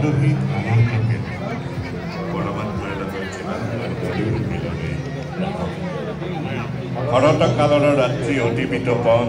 অদহিত আনন্দকে পৰমাত্মাৰ লগত যিমান মিলনে শৰৎ কালৰ ৰাত্ৰি অতি বিতপন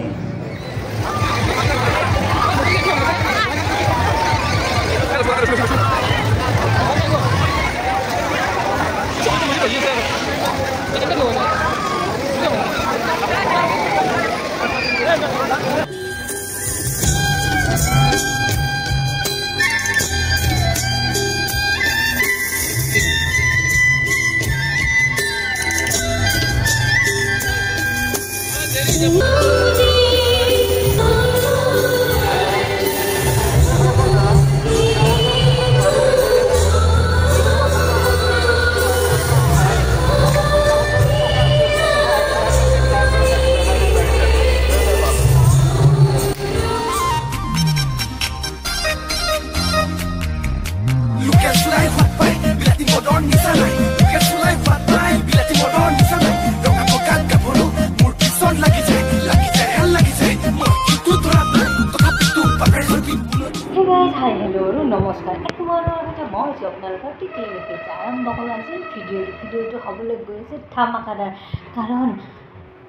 নমস্কাৰ তোমালোকৰ কথা মই আপোনালোকৰ টিকলিলৈকে আৰম্ভ কৰা আছিল ভিডিঅ'টো হ'বলৈ গৈছে ধামাকাদাৰ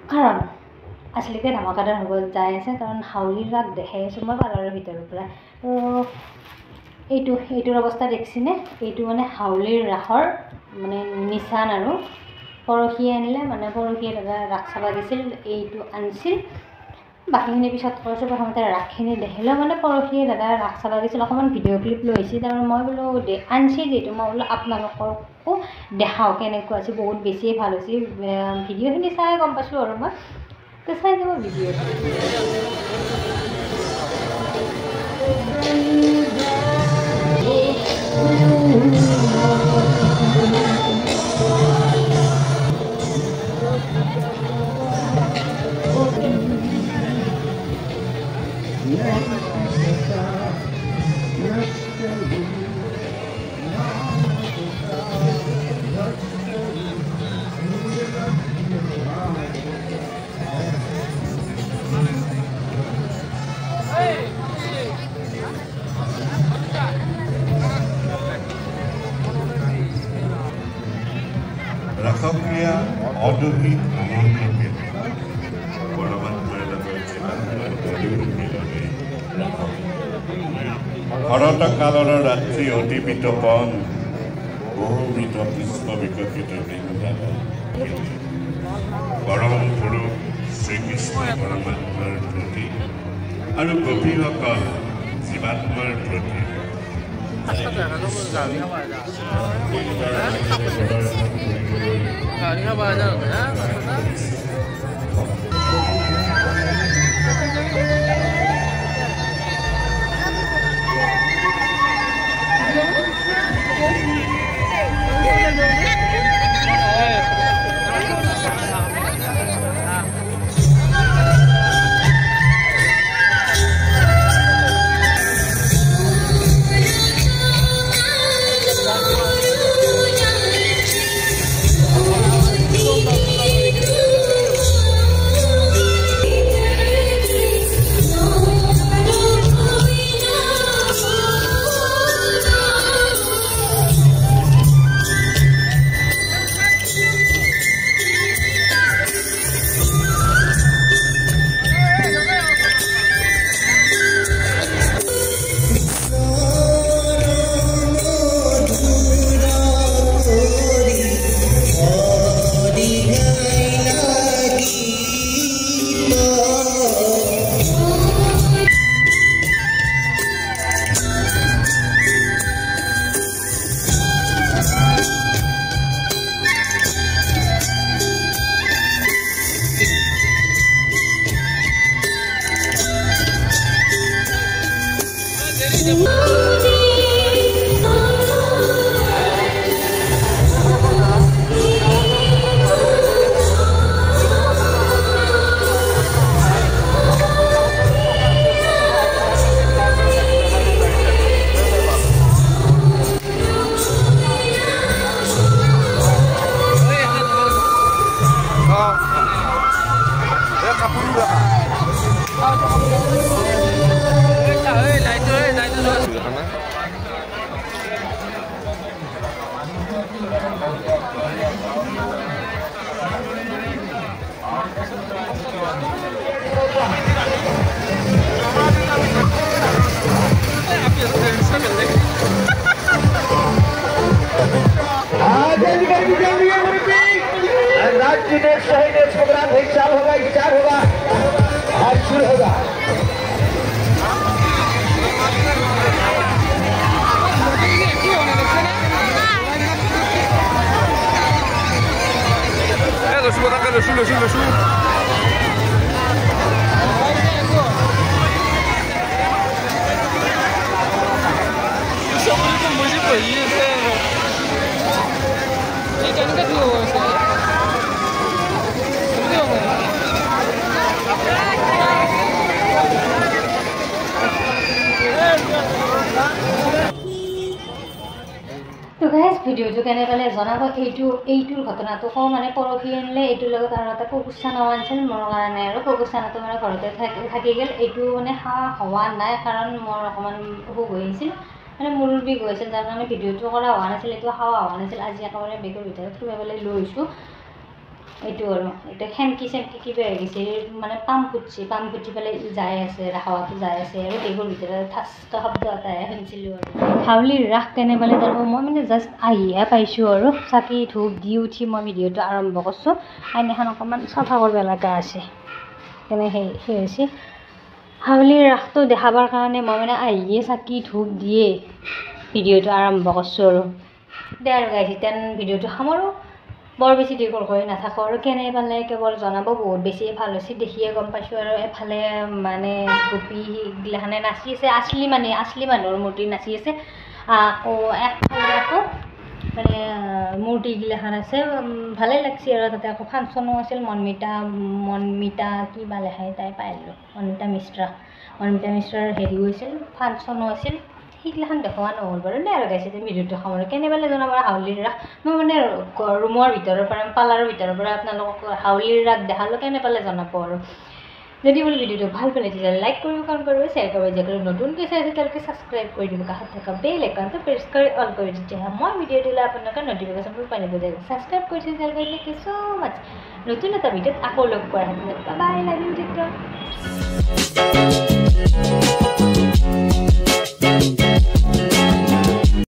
কাৰণ আচলতে ধামাকাদাৰ হ'ব যাই আছে কাৰণ হাউলিৰ ৰাগ দেখাই আছোঁ মই পাৰ্লাৰৰ ভিতৰৰ পৰা এইটোৰ অৱস্থা দেখিছেনে এইটো মানে হাউলিৰ ৰাসৰ মানে নিচান আৰু পৰহিয়ে আনিলে মানে পৰহিয়ে দাদা ৰাস চাব দিছিল এইটো আনিছিল বাকিখিনি পিছত কৰিছোঁ প্ৰথমতে ৰাসখিনি দেখিলে মানে পৰহিয়ে দাদা ৰাস চাব গৈছিল অকণমান ভিডিঅ' ক্লিপ লৈ আহিছিল তাৰমানে মই বোলো আনিছি যিহেতু মই বোলো আপোনালোককো দেখাওঁ কেনেকুৱা আছে বহুত বেছিয়ে ভাল হৈছে ভিডিঅ'খিনি চাই গম পাইছোঁ আৰু মই তো চাই যাব ভিডিঅ'টো ৰাসক্ৰিয়া অদহিত আনন্দকে পৰমাত্মাৰ লগত যিমান মিলনে শৰৎ কালৰ ৰাত্ৰি অতি বিতপন বহুবিধ পুষ্প বিকশিত বৃন্দাবন পৰম পুৰুষ শ্ৰীকৃষ্ণ পৰমাত্মাৰ প্ৰতি আৰু গোপীসকল জীৱাত্মাৰ প্ৰতি नेक्स्ट प्रोग्राम स्टार्ट होगा आज शुरू होगा তো গাইজ ভিডিওটো কেনে পালে জনাব এইটোৰ ঘটনাটো কওঁ মানে পৰহি আনিলে এইটোৰ লগত আৰু এটা পকুচানাও আনিছিল মোৰ কাৰণে আৰু পকুচানাটো মানে ঘৰতে থাকি গ'ল এইটো মানে হোৱা নাই কাৰণ মোৰ অকণমান অসুখ হৈ আহিছিল মানে মূৰৰ বিষ হৈছিল যাৰ কাৰণে ভিডিঅ'টো কৰা হোৱা নাছিল এইটো হোৱা নাছিল আজি একেবাৰে বেগৰ ভিতৰত থৈ পেলাই লৈ আহিছোঁ এইটো আৰু এতিয়া খেমকি কিবা হৈ গৈছে মানে পাম ফুটি পেলাই যাই আছে হাৱাটো যাই আছে আৰু বেগৰ ভিতৰত ঠাষ্ট শব্দ এটাহে শুনিছিলোঁ আৰু হাউলিৰ ৰাস কেনে পালে তাৰ মই মানে জাষ্ট আহিহে পাইছোঁ আৰু চাকি ধূপ দি উঠি মই ভিডিঅ'টো আৰম্ভ কৰিছোঁ আইনাখন অকণমান চাফা কৰিব লগা আছে কেনে সেই হৈছে হাউলিৰ ৰাসটো দেখাবৰ কাৰণে মই মানে আহিয়ে চাকি ধূপ দিয়ে ভিডিঅ'টো আৰম্ভ কৰিছোঁ আৰু দে আৰু গাইজ এতিয়া ভিডিঅ'টো সামৰোঁ বৰ বেছি দীঘল কৰি নাথাকোঁ আৰু কেনে পালে কেৱল জনাব বহুত বেছি ভাল হৈছে দেখিয়ে গম পাইছোঁ আৰু এফালে মানে গোপীগিলাখানে নাচি আছে আছলি মানুহৰ মূৰ্তি নাচি আছে আকৌ একফালে আকৌ মানে মূৰ্তিগিলাখান আছে ভালেই লাগছে আৰু তাতে আকৌ ফাংচনো আছিল মনমিতা কিবা লেখাই তাই পাইলোঁ মনমিতা মিশ্ৰাৰ হেৰি হৈছিল ফাংচনো আছিল সেইগিলাখান দেখুওৱা নহ'ল বাৰু দে আৰু গাইছে ভিডিঅ'টো সামৰি কেনে পালে জনাব হাউলিৰ ৰাস মই মানে ৰুমৰ ভিতৰৰ পৰা পাৰ্লাৰৰ ভিতৰৰ পৰা আপোনালোকক হাউলিৰ ৰাস দেখালোঁ কেনে পালে জনাব আৰু যদি বোলে ভিডিঅ'টো ভাল পালে তেতিয়াহ'লে লাইক কৰিব কমেণ্ট কৰিব শ্বেয়াৰ কৰিব যিসকলে নতুনকৈ চাইছে তেওঁলোকে ছাবস্ক্ৰাইব কৰি দিব কাষত থকা বেল আইকনটো প্ৰেছ কৰি অল কৰি তেতিয়াহে মই ভিডিঅ' দিলে আপোনালোকে নটিফিকেশ্যনবোৰ পাই যাব যায় ছাবস্ক্ৰাইব কৰিছে তেওঁলোকে থেংক ইউ ছ' মাছ নতুন এটা ভিডিঅ'ত আকৌ লগ পোৱাৰ বাই লাভ ইউ